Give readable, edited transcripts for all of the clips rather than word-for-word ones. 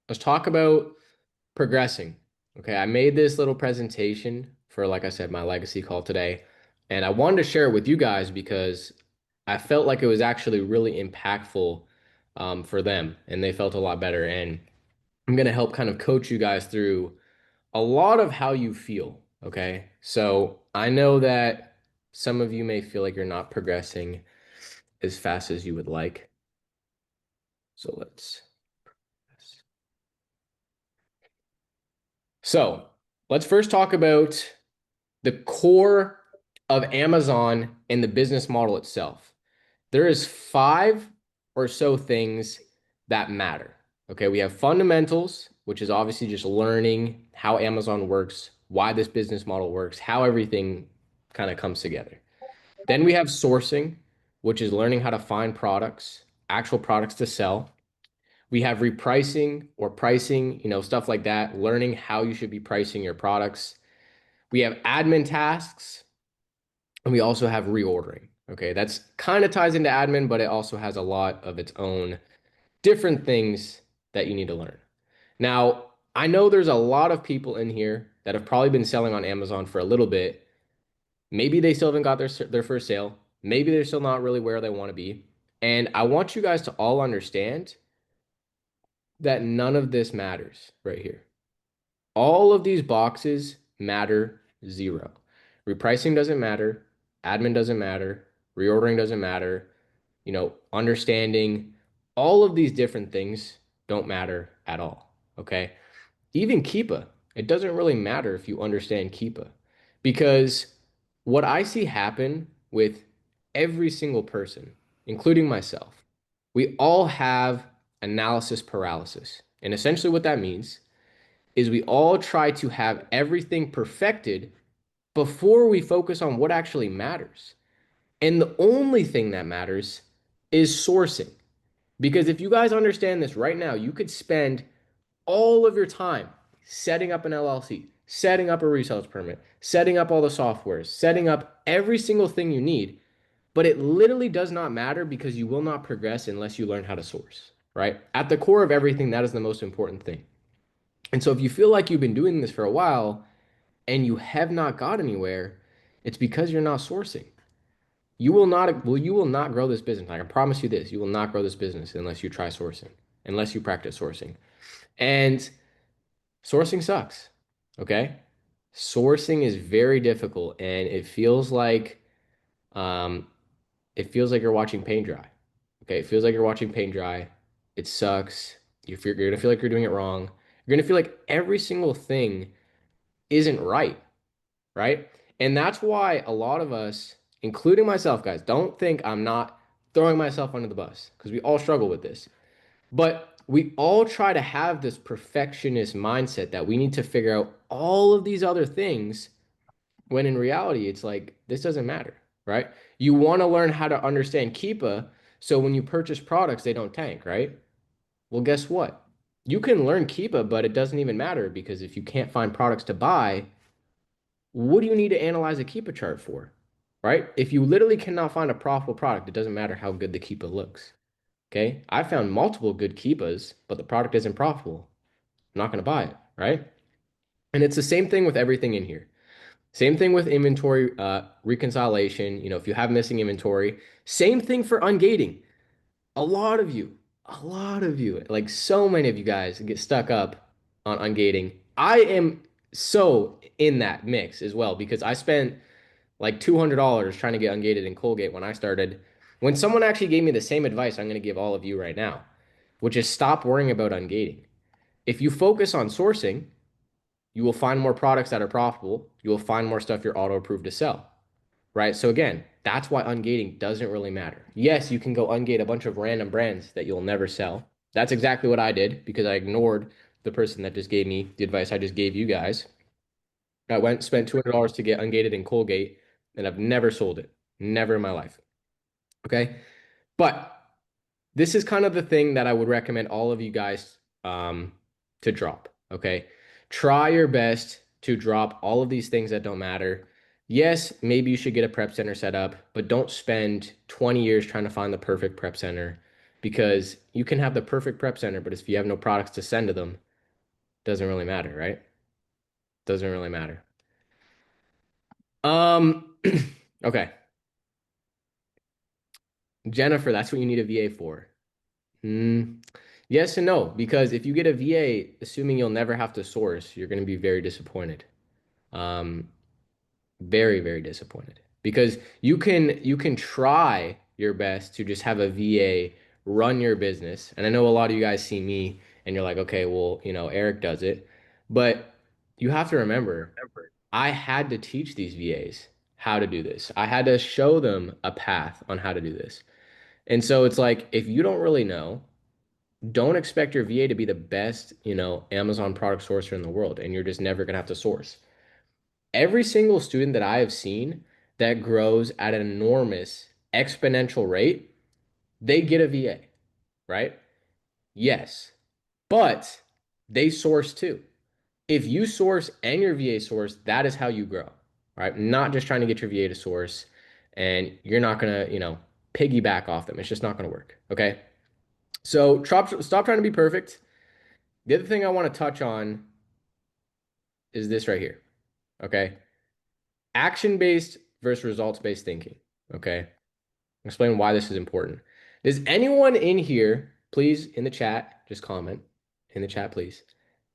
let's talk about progressing. Okay, I made this little presentation for, like I said, my legacy call today, and I wanted to share it with you guys because I felt like it was actually really impactful for them, and they felt a lot better. And I'm gonna help kind of coach you guys through a lot of how you feel. Okay, so I know that some of you may feel like you're not progressing as fast as you would like. So so let's first talk about the core of Amazon and the business model itself. There is five or so things that matter. Okay, we have fundamentals, which is obviously just learning how Amazon works, why this business model works, how everything kind of comes together. Then we have sourcing, which is learning how to find products, actual products to sell. We have repricing or pricing, stuff like that, learning how you should be pricing your products. We have admin tasks, and we also have reordering. Okay, that's kind of ties into admin, but it also has a lot of its own different things that you need to learn. Now, I know there's a lot of people in here that have probably been selling on Amazon for a little bit. Maybe they still haven't got their first sale. Maybe they're still not really where they want to be. And I want you guys to all understand that none of this matters right here. All of these boxes matter zero. Repricing doesn't matter. Admin doesn't matter. Reordering doesn't matter. Understanding all of these different things don't matter at all. Okay. Even Keepa, it doesn't really matter if you understand Keepa because what I see happen with every single person, including myself, we all have analysis paralysis. And essentially, what that means is we all try to have everything perfected before we focus on what actually matters. And the only thing that matters is sourcing. Because if you guys understand this right now, you could spend all of your time setting up an LLC, setting up a resales permit, setting up all the softwares, setting up every single thing you need. But it literally does not matter because you will not progress unless you learn how to source, right? At the core of everything, that is the most important thing. And so if you feel like you've been doing this for a while and you have not got anywhere, it's because you're not sourcing. You will not grow this business. I can promise you this, you will not grow this business unless you try sourcing, unless you practice sourcing. And sourcing sucks. Okay? Sourcing is very difficult and um it feels like you're watching paint dry. Okay? It feels like you're watching paint dry. It sucks. You're gonna feel like you're doing it wrong. You're gonna feel like every single thing isn't right, right? And that's why a lot of us, including myself, guys, don't think I'm not throwing myself under the bus because we all struggle with this. But we all try to have this perfectionist mindset that we need to figure out all of these other things when in reality, it's like, this doesn't matter, right? You want to learn how to understand Keepa so when you purchase products, they don't tank, right? Well, guess what? You can learn Keepa, but it doesn't even matter because if you can't find products to buy, what do you need to analyze a Keepa chart for? Right? If you literally cannot find a profitable product, it doesn't matter how good the Keepa looks. Okay. I found multiple good Keepas, but the product isn't profitable. I'm not going to buy it. Right. And it's the same thing with everything in here. Same thing with inventory reconciliation. If you have missing inventory, same thing for ungating. A lot of you, like so many of you guys get stuck up on ungating. I am so in that mix as well because I spent like $200 trying to get ungated in Colgate when I started. When someone actually gave me the same advice, I'm going to give all of you right now, which is stop worrying about ungating. If you focus on sourcing, you will find more products that are profitable. You will find more stuff you're auto approved to sell, right? So again, that's why ungating doesn't really matter. Yes, you can go ungate a bunch of random brands that you'll never sell. That's exactly what I did because I ignored the person that just gave me the advice I just gave you guys. I went spent $200 to get ungated in Colgate, and I've never sold it. Never in my life. Okay. But this is kind of the thing that I would recommend all of you guys to drop. Okay. Try your best to drop all of these things that don't matter. Yes, maybe you should get a prep center set up, but don't spend 20 years trying to find the perfect prep center. because you can have the perfect prep center, but if you have no products to send to them, doesn't really matter, right? Doesn't really matter. Um, okay. Jennifer, that's what you need a VA for. Mm, yes and no, because if you get a VA, assuming you'll never have to source, you're going to be very disappointed. Um, very, very disappointed because you can try your best to just have a VA run your business. And I know a lot of you guys see me and you're like, okay, well, Eric does it. But you have to remember, I had to teach these VAs how to do this. I had to show them a path on how to do this. And so it's like, if you don't really know, don't expect your VA to be the best, Amazon product sourcer in the world, and you're just never gonna have to source. Every single student that I have seen that grows at an enormous exponential rate, they get a VA, right? Yes, but they source too. If you source and your VA source, that is how you grow, right? Not just trying to get your VA to source and you're not gonna, piggyback off them. It's just not gonna work, okay? So stop trying to be perfect. The other thing I want to touch on is this right here, okay? Action-based versus results-based thinking, okay? Explain why this is important. Does anyone in here, please, in the chat, just comment in the chat, please.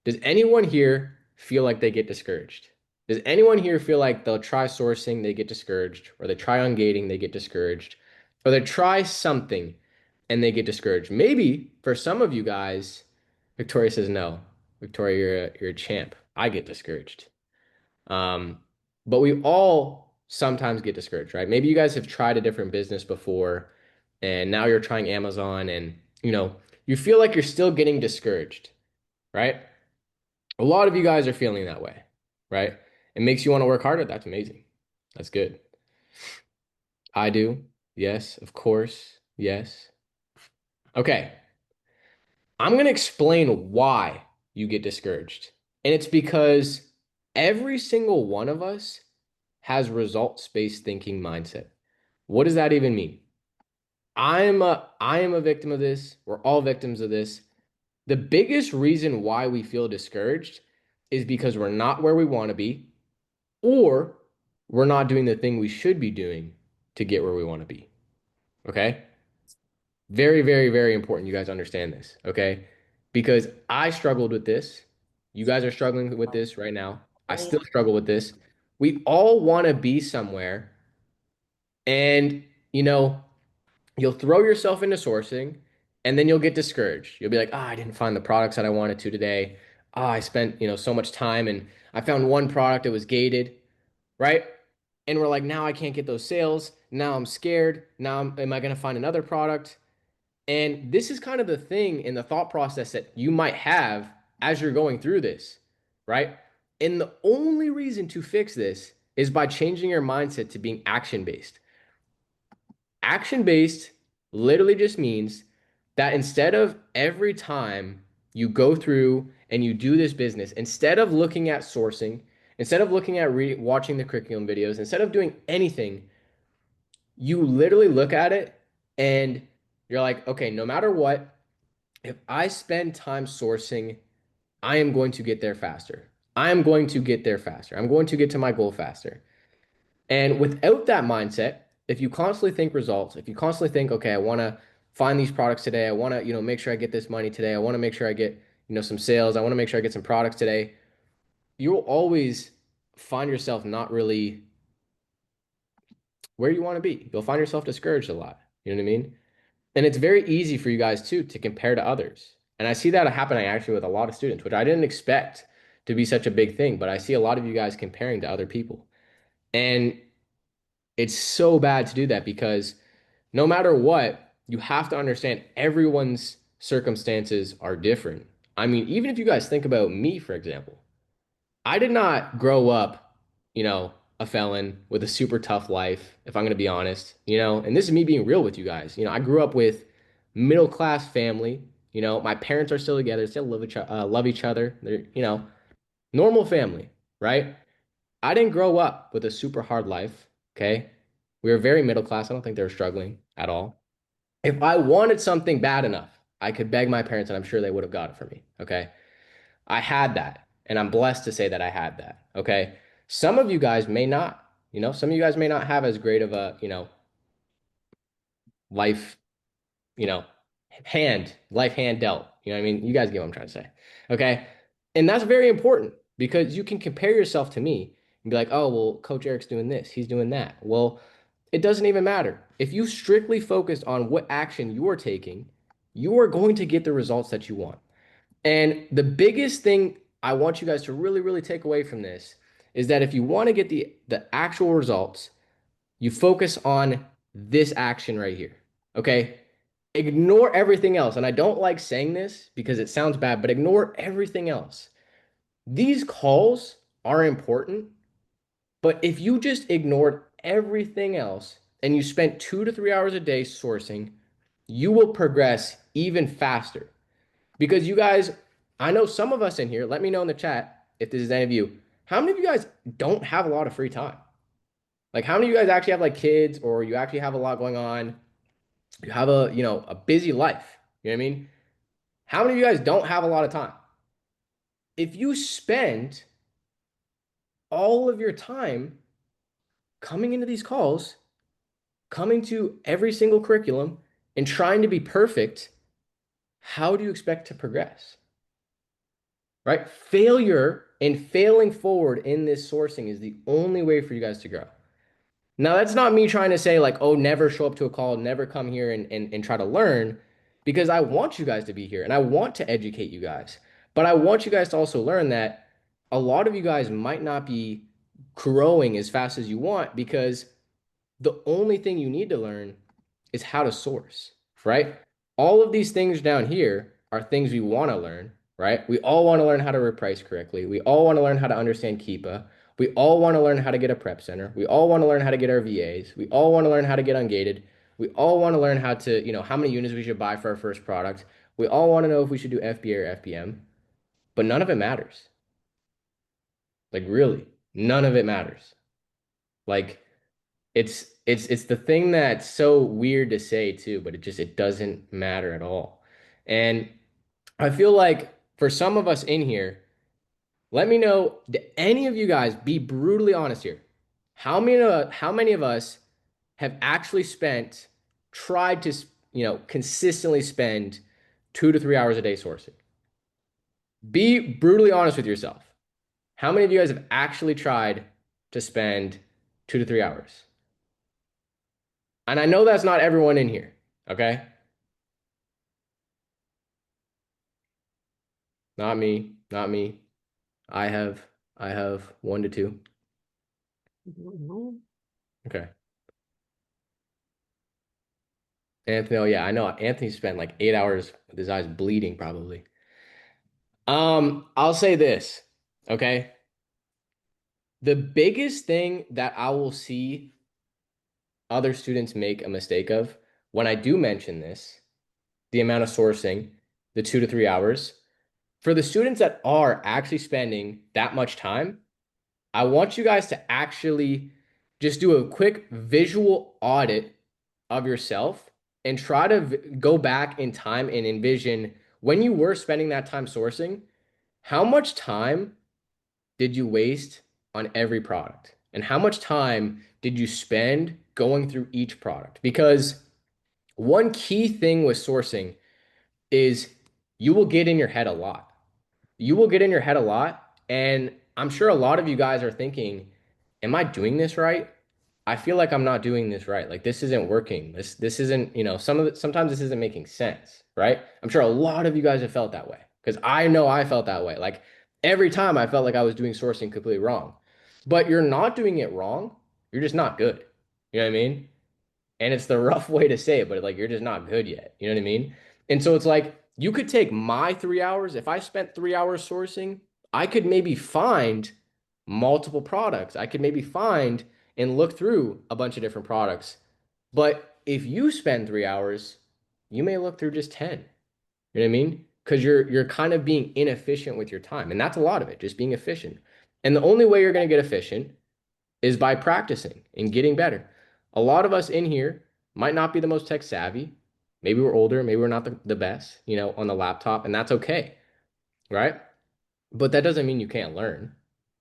Does anyone here feel like they get discouraged? Does anyone here feel like they'll try sourcing, they get discouraged, or they try on gating, they get discouraged, or they try something and they get discouraged? Maybe for some of you guys, Victoria says no. Victoria, you're a champ. I get discouraged. Um, but we all sometimes get discouraged, right? Maybe you guys have tried a different business before and now you're trying Amazon and you feel like you're still getting discouraged, right? A lot of you guys are feeling that way, right? It makes you want to work harder. That's amazing. That's good. I do. Yes, of course. Yes. Okay. I'm going to explain why you get discouraged. And it's because every single one of us has results-based thinking mindset. What does that even mean? I am a victim of this. We're all victims of this. The biggest reason why we feel discouraged is because we're not where we want to be, or we're not doing the thing we should be doing to get where we want to be. Okay? Very, very, very important you guys understand this. Okay? Because I struggled with this. You guys are struggling with this right now. I still struggle with this. We all want to be somewhere, and you know, you'll throw yourself into sourcing and then you'll get discouraged. You'll be like, I didn't find the products that I wanted to today. I spent, so much time and I found one product that was gated, right? And we're like, now I can't get those sales. Now I'm scared. Now am I going to find another product? And this is kind of the thing in the thought process that you might have as you're going through this, right? And the only reason to fix this is by changing your mindset to being action based. Action based literally just means that instead of every time you go through and you do this business, instead of looking at sourcing, instead of looking at watching the curriculum videos, instead of doing anything, you literally look at it and you're like, okay, no matter what, if I spend time sourcing, I am going to get there faster. I am going to get there faster. I'm going to get to my goal faster. And without that mindset, if you constantly think results, if you constantly think, okay, I want to find these products today, I want to, make sure I get this money today, I want to make sure I get, some sales, I want to make sure I get some products today, you will always find yourself not really where you want to be. You'll find yourself discouraged a lot. You know what I mean? And it's very easy for you guys too to compare to others. And I see that happening actually with a lot of students, which I didn't expect to be such a big thing, but I see a lot of you guys comparing to other people. And it's so bad to do that because no matter what, you have to understand everyone's circumstances are different. I mean, even if you guys think about me, for example, I did not grow up, a felon with a super tough life, if I'm going to be honest, and this is me being real with you guys. I grew up with middle class family. My parents are still together, still love each other. They're, normal family, right? I didn't grow up with a super hard life. Okay. We were very middle class. I don't think they were struggling at all. If I wanted something bad enough, I could beg my parents and I'm sure they would have got it for me. Okay. I had that. And I'm blessed to say that I had that. Okay. Some of you guys may not, some of you guys may not have as great of a, life, you know, life hand dealt. You know what I mean? You guys get what I'm trying to say. Okay. And that's very important because you can compare yourself to me and be like, oh, well, Coach Eric's doing this, he's doing that. Well, it doesn't even matter. If you strictly focused on what action you are taking, you are going to get the results that you want. And the biggest thing I want you guys to really, really take away from this is that if you want to get the actual results, you focus on this action right here. Okay? Ignore everything else. And I don't like saying this because it sounds bad, but ignore everything else. These calls are important, but if you just ignored everything else and you spent 2 to 3 hours a day sourcing, you will progress even faster. Because you guys, I know some of us in here, let me know in the chat if this is any of you. How many of you guys don't have a lot of free time? Like, how many of you guys actually have like kids or you actually have a lot going on? You have a busy life. You know what I mean? How many of you guys don't have a lot of time? If you spend all of your time coming into these calls, coming to every single curriculum and trying to be perfect, how do you expect to progress? Right? Failure and failing forward in this sourcing is the only way for you guys to grow. Now, that's not me trying to say, like, oh, never show up to a call, never come here and try to learn, because I want you guys to be here and I want to educate you guys. But I want you guys to also learn that a lot of you guys might not be growing as fast as you want because the only thing you need to learn is how to source, right? All of these things down here are things we want to learn, right? We all want to learn how to reprice correctly. We all want to learn how to understand Keepa. We all want to learn how to get a prep center. We all want to learn how to get our VAs. We all want to learn how to get ungated. We all want to learn how to, how many units we should buy for our first product. We all want to know if we should do FBA or FPM, but none of it matters. Like, really, none of it matters. Like, it's the thing that's so weird to say too, but it doesn't matter at all. And I feel like for some of us in here, let me know, do any of you guys be brutally honest here? How many of us have actually tried to, consistently spend 2 to 3 hours a day sourcing? Be brutally honest with yourself. How many of you guys have actually tried to spend 2 to 3 hours? And I know that's not everyone in here, okay? Not me, not me. I have I have 1 to 2. Okay. Anthony, oh yeah, I know. Anthony spent like 8 hours with his eyes bleeding, probably. I'll say this, okay? The biggest thing that I will see other students make a mistake of when I do mention this, the amount of sourcing, the 2 to 3 hours, for the students that are actually spending that much time, I want you guys to actually just do a quick visual audit of yourself and try to go back in time and envision when you were spending that time sourcing, how much time did you waste on every product? And how much time did you spend going through each product? Because one key thing with sourcing is you will get in your head a lot. You will get in your head a lot. And I'm sure a lot of you guys are thinking, am I doing this right? I feel like I'm not doing this right. Like this isn't working. This isn't, sometimes this isn't making sense, right? I'm sure a lot of you guys have felt that way because I know I felt that way. Like every time I felt like I was doing sourcing completely wrong. But you're not doing it wrong. You're just not good. You know what I mean? And it's the rough way to say it, but like you're just not good yet. You know what I mean? And so it's like you could take my 3 hours. If I spent 3 hours sourcing, I could maybe find multiple products. I could maybe find and look through a bunch of different products. But if you spend 3 hours, you may look through just 10. You know what I mean? Because you're kind of being inefficient with your time. And that's a lot of it, just being efficient. And the only way you're going to get efficient is by practicing and getting better. A lot of us in here might not be the most tech savvy. Maybe we're older, maybe we're not the best, on the laptop, and that's okay, right? But that doesn't mean you can't learn,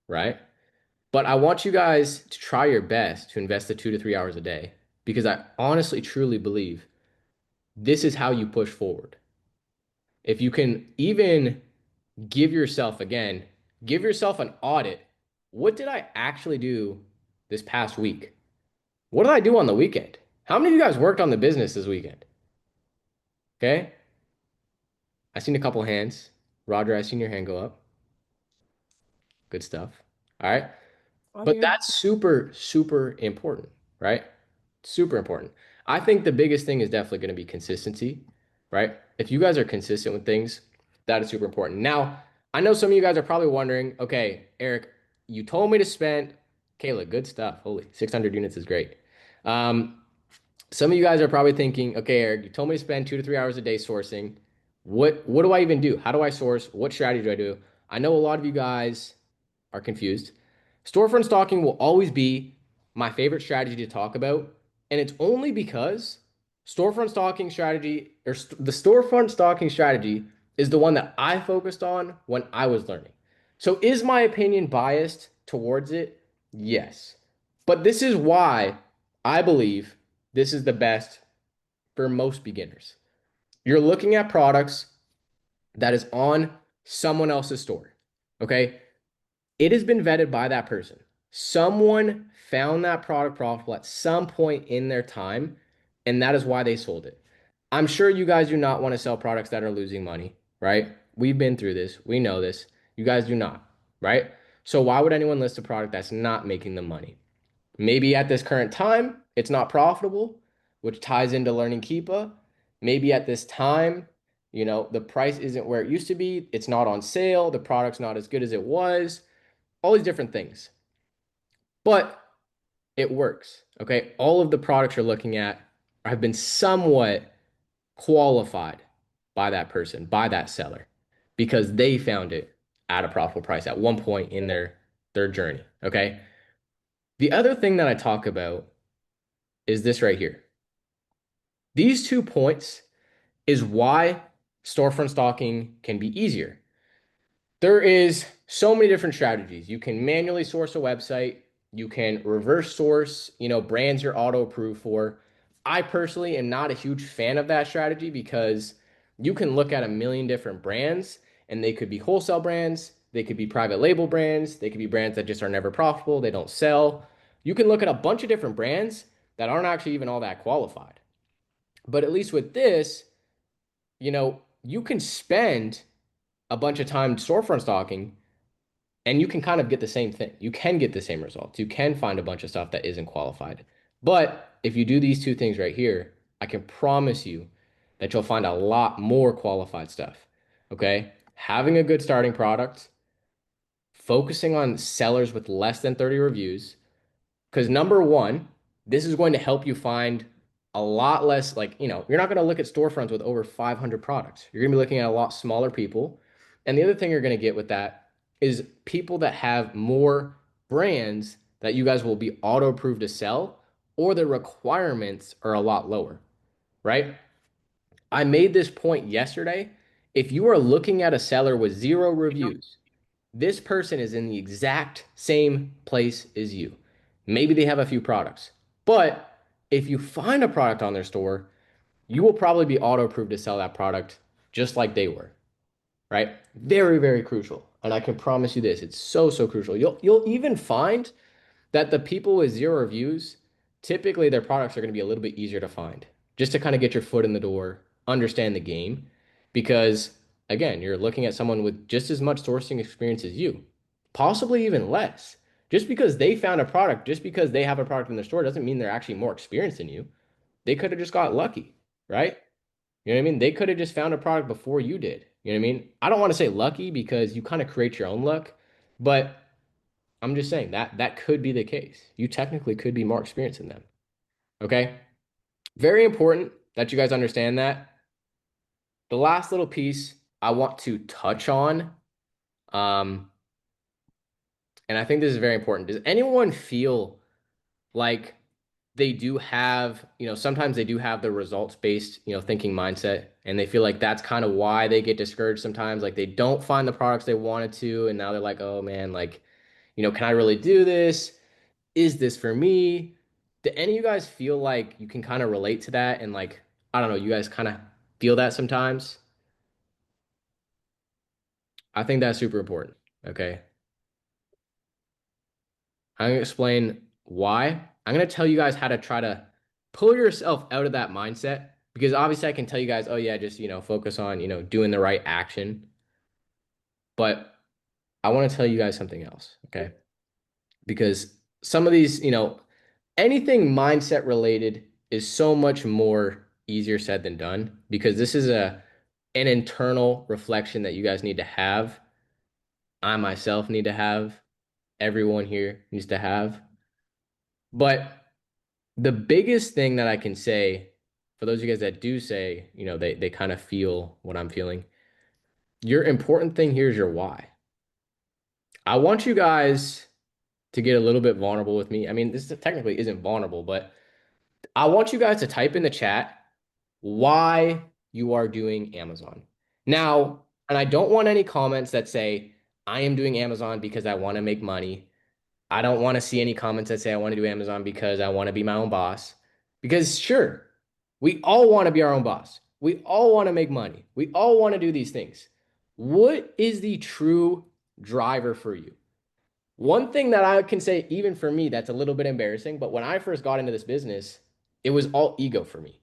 right? But I want you guys to try your best to invest the 2 to 3 hours a day because I honestly, truly believe this is how you push forward. If you can even give yourself, again, give yourself an audit. What did I actually do this past week? What did I do on the weekend? How many of you guys worked on the business this weekend? Okay. I seen a couple hands. Roger, I seen your hand go up. Good stuff. All right. I'm But here. that's super, super important, right? Super important. I think the biggest thing is definitely going to be consistency, right? If you guys are consistent with things, that is super important. Now, I know some of you guys are probably wondering, okay, Eric, you told me to spend, Kayla, good stuff. Holy, 600 units is great. Um, some of you guys are probably thinking, okay, Eric, you told me to spend 2 to 3 hours a day sourcing. What do I even do? How do I source? What strategy do I do? I know a lot of you guys are confused. Storefront stalking will always be my favorite strategy to talk about, and it's only because storefront stalking strategy or the storefront stalking strategy is the one that I focused on when I was learning. So is my opinion biased towards it? Yes. But this is why I believe this is the best for most beginners. You're looking at products that is on someone else's store. Okay? It has been vetted by that person. Someone found that product profitable at some point in their time, and that is why they sold it. I'm sure you guys do not want to sell products that are losing money, right? We've been through this. We know this. You guys do not, right? So why would anyone list a product that's not making them money? Maybe at this current time, it's not profitable, which ties into learning Keepa. Maybe at this time, the price isn't where it used to be. It's not on sale. The product's not as good as it was. All these different things. But it works. Okay. All of the products you're looking at have been somewhat qualified by that person, by that seller, because they found it at a profitable price at one point in their journey. Okay. The other thing that I talk about is this right here. These 2 points is why storefront stalking can be easier. There is so many different strategies. You can manually source a website. You can reverse source, brands you're auto approved for. I personally am not a huge fan of that strategy because you can look at a million different brands and they could be wholesale brands, they could be private label brands, they could be brands that just are never profitable, they don't sell. You can look at a bunch of different brands that aren't actually even all that qualified. But at least with this, you can spend a bunch of time storefront stalking and you can kind of get the same thing. You can get the same results. You can find a bunch of stuff that isn't qualified. But if you do these two things right here, I can promise you that you'll find a lot more qualified stuff. Okay? Having a good starting product, focusing on sellers with less than 30 reviews, because number one, this is going to help you find a lot less, like, you're not going to look at storefronts with over 500 products. You're going to be looking at a lot smaller people. And the other thing you're going to get with that is people that have more brands that you guys will be auto approved to sell, or the requirements are a lot lower, right? I made this point yesterday. If you are looking at a seller with 0 reviews, this person is in the exact same place as you. Maybe they have a few products, but if you find a product on their store, you will probably be auto approved to sell that product just like they were, right? Very, very crucial. And I can promise you this, it's so, so crucial. You'll even find that the people with 0 reviews, typically their products are going to be a little bit easier to find just to kind of get your foot in the door, understand the game. Because again, you're looking at someone with just as much sourcing experience as you, possibly even less. Just because they found a product, just because they have a product in their store, doesn't mean they're actually more experienced than you. They could have just got lucky, right? You know what I mean? They could have just found a product before you did. You know what I mean? I don't want to say lucky because you kind of create your own luck, but I'm just saying that could be the case. You technically could be more experienced than them. Okay? Very important that you guys understand that. The last little piece I want to touch on, um, and I think this is very important. Does anyone feel like they do have, sometimes they do have the results based, thinking mindset. And they feel like that's kind of why they get discouraged sometimes. Like they don't find the products they wanted to. And now they're like, oh man, like, can I really do this? Is this for me? Do any of you guys feel like you can kind of relate to that? And like, I don't know, you guys kind of feel that sometimes? I think that's super important. Okay. I'm going to explain why. I'm going to tell you guys how to try to pull yourself out of that mindset because obviously I can tell you guys, oh yeah, just, focus on, doing the right action. But I want to tell you guys something else, okay? Because some of these, anything mindset related is so much more easier said than done because this is an internal reflection that you guys need to have. I myself need to have, everyone here needs to have. But the biggest thing that I can say for those of you guys that do say, they kind of feel what I'm feeling, your important thing here is your why. I want you guys to get a little bit vulnerable with me. I mean, this technically isn't vulnerable, but I want you guys to type in the chat why you are doing Amazon. Now, and I don't want any comments that say, I am doing Amazon because I want to make money. I don't want to see any comments that say I want to do Amazon because I want to be my own boss. Because sure, we all want to be our own boss. We all want to make money. We all want to do these things. What is the true driver for you? One thing that I can say, even for me, that's a little bit embarrassing, but when I first got into this business, it was all ego for me.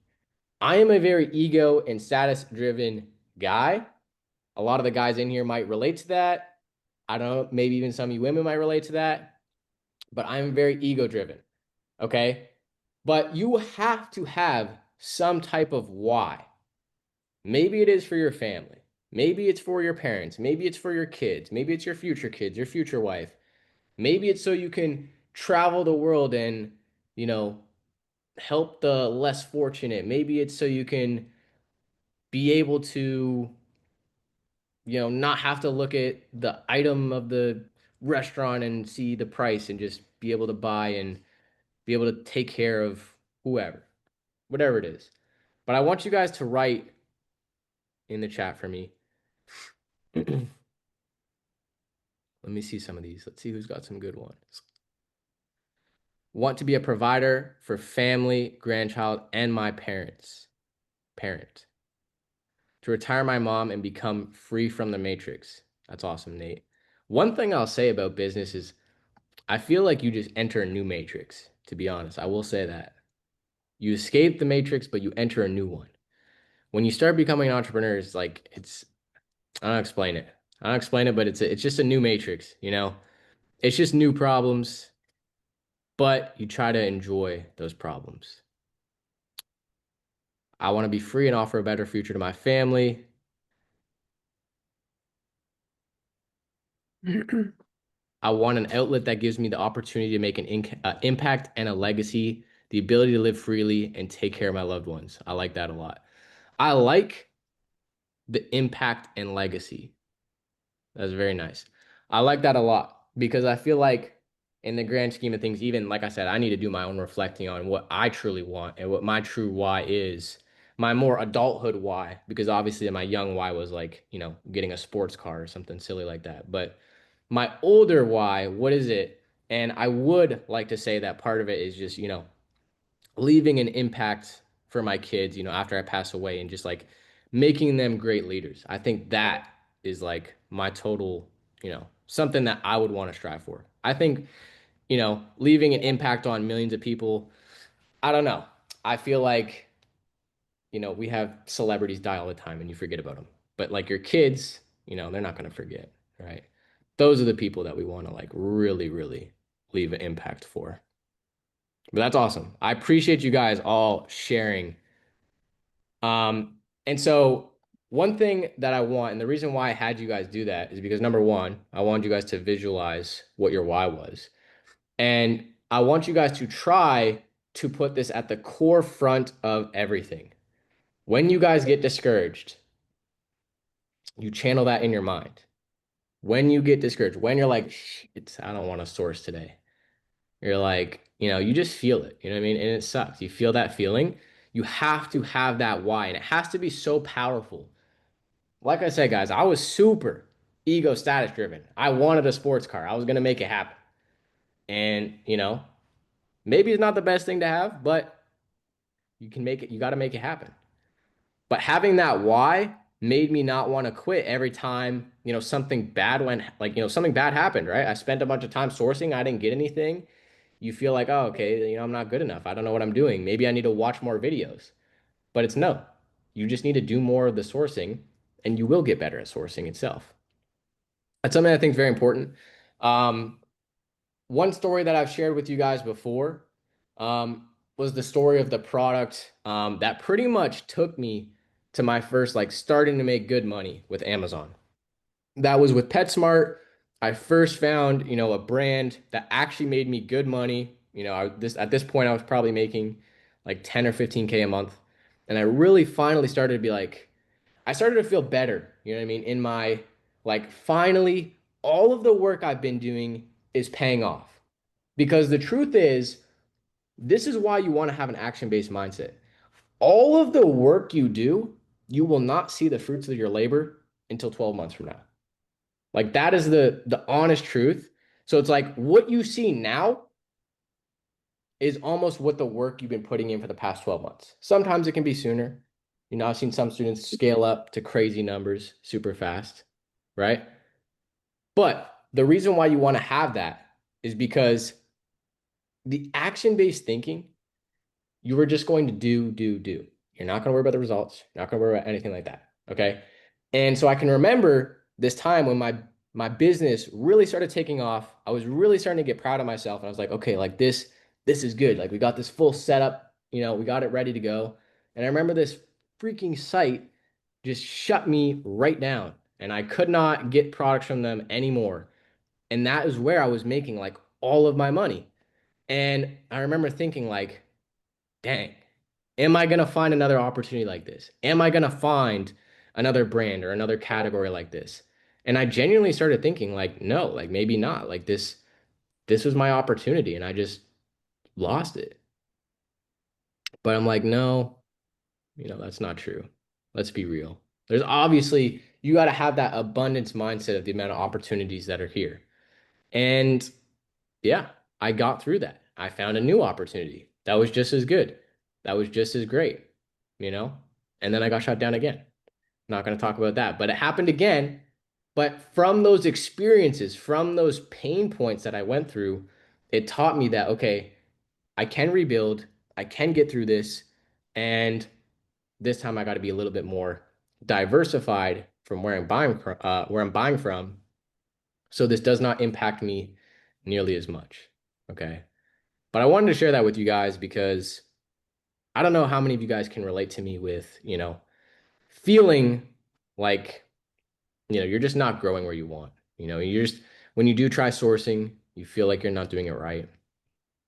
I am a very ego and status driven guy. A lot of the guys in here might relate to that. I don't know, maybe even some of you women might relate to that, but I'm very ego driven. Okay. But you have to have some type of why. Maybe it is for your family. Maybe it's for your parents. Maybe it's for your kids. Maybe it's your future kids, your future wife. Maybe it's so you can travel the world and, you know, help the less fortunate. Maybe it's so you can be able to, not have to look at the item of the restaurant and see the price and just be able to buy and be able to take care of whoever, whatever it is. But I want you guys to write in the chat for me. Let me see some of these. Let's see who's got some good ones. Want to be a provider for family, grandchild, and my parent. To retire my mom and become free from the matrix. That's awesome, Nate. One thing I'll say about business is I feel like you just enter a new matrix, to be honest. I will say that. You escape the matrix, but you enter a new one. When you start becoming an entrepreneur, it's like I don't explain it. I don't explain it, but it's just a new matrix. It's just new problems, but you try to enjoy those problems. I want to be free and offer a better future to my family. I want an outlet that gives me the opportunity to make an impact and a legacy, the ability to live freely and take care of my loved ones. I like that a lot. I like the impact and legacy. That's very nice. I like that a lot because I feel like in the grand scheme of things, even like I said, I need to do my own reflecting on what I truly want and what my true why is. My more adulthood why, because obviously my young why was like, getting a sports car or something silly like that. But my older why, what is it? And I would like to say that part of it is just, leaving an impact for my kids, after I pass away and just like making them great leaders. I think that is like my total, something that I would want to strive for. I think, leaving an impact on millions of people, I don't know. I feel like, we have celebrities die all the time and you forget about them. But like your kids, they're not going to forget, right? Those are the people that we want to like really, really leave an impact for. But that's awesome. I appreciate you guys all sharing. And so one thing that I want, and the reason why I had you guys do that is because number one, I wanted you guys to visualize what your why was. And I want you guys to try to put this at the core front of everything. When you guys get discouraged, you channel that in your mind. When you get discouraged, when you're like, I don't want to source today. You're like, you just feel it. You know what I mean? And it sucks. You feel that feeling. You have to have that why, and it has to be so powerful. Like I said, guys, I was super ego status driven. I wanted a sports car. I was gonna make it happen. And, maybe it's not the best thing to have, but you can make it, you got to make it happen. But having that why made me not want to quit every time, something bad went, like, something bad happened, right? I spent a bunch of time sourcing, I didn't get anything. You feel like, oh, okay, I'm not good enough. I don't know what I'm doing. Maybe I need to watch more videos. But it's no. You just need to do more of the sourcing and you will get better at sourcing itself. That's something I think is very important. Um, One story that I've shared with you guys before was the story of the product that pretty much took me to my first, like, starting to make good money with Amazon. That was with PetSmart. I first found, a brand that actually made me good money. At this point I was probably making like 10 or 15K a month. And I really finally started to be like, I started to feel better, you know what I mean? In my, like, finally all of the work I've been doing is paying off. Because the truth is, this is why you want to have an action-based mindset. All of the work you do, you will not see the fruits of your labor until 12 months from now. Like, that is the honest truth. So it's like what you see now is almost what the work you've been putting in for the past 12 months. Sometimes it can be sooner. I've seen some students scale up to crazy numbers super fast, right? But the reason why you want to have that is because the action-based thinking, you were just going to do. You're not going to worry about the results. You're not going to worry about anything like that. Okay. And so I can remember this time when my business really started taking off. I was really starting to get proud of myself. And I was like, okay, like this is good. Like, we got this full setup, we got it ready to go. And I remember this freaking site just shut me right down. And I could not get products from them anymore. And that is where I was making like all of my money. And I remember thinking like, dang, am I going to find another opportunity like this? Am I going to find another brand or another category like this? And I genuinely started thinking like, no, like maybe not. Like, this was my opportunity and I just lost it. But I'm like, no, that's not true. Let's be real. There's obviously, you got to have that abundance mindset of the amount of opportunities that are here. And yeah, I got through that. I found a new opportunity that was just as good. That was just as great, you know? And then I got shut down again. Not going to talk about that, but it happened again. But from those experiences, from those pain points that I went through, it taught me that, okay, I can rebuild, I can get through this. And this time I got to be a little bit more diversified from where I'm buying from. So this does not impact me nearly as much. Okay. But I wanted to share that with you guys because I don't know how many of you guys can relate to me with, feeling like, you're just not growing where you want. When you do try sourcing, you feel like you're not doing it right.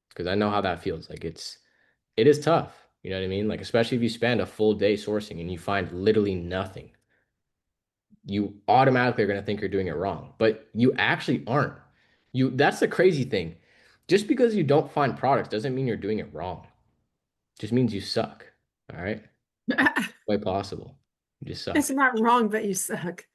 Because I know how that feels. Like, it is tough. You know what I mean? Like, especially if you spend a full day sourcing and you find literally nothing, you automatically are going to think you're doing it wrong, but you actually aren't. That's the crazy thing. Just because you don't find products doesn't mean you're doing it wrong. It just means you suck. All right? Quite possible. You just It's suck. not wrong, but you suck.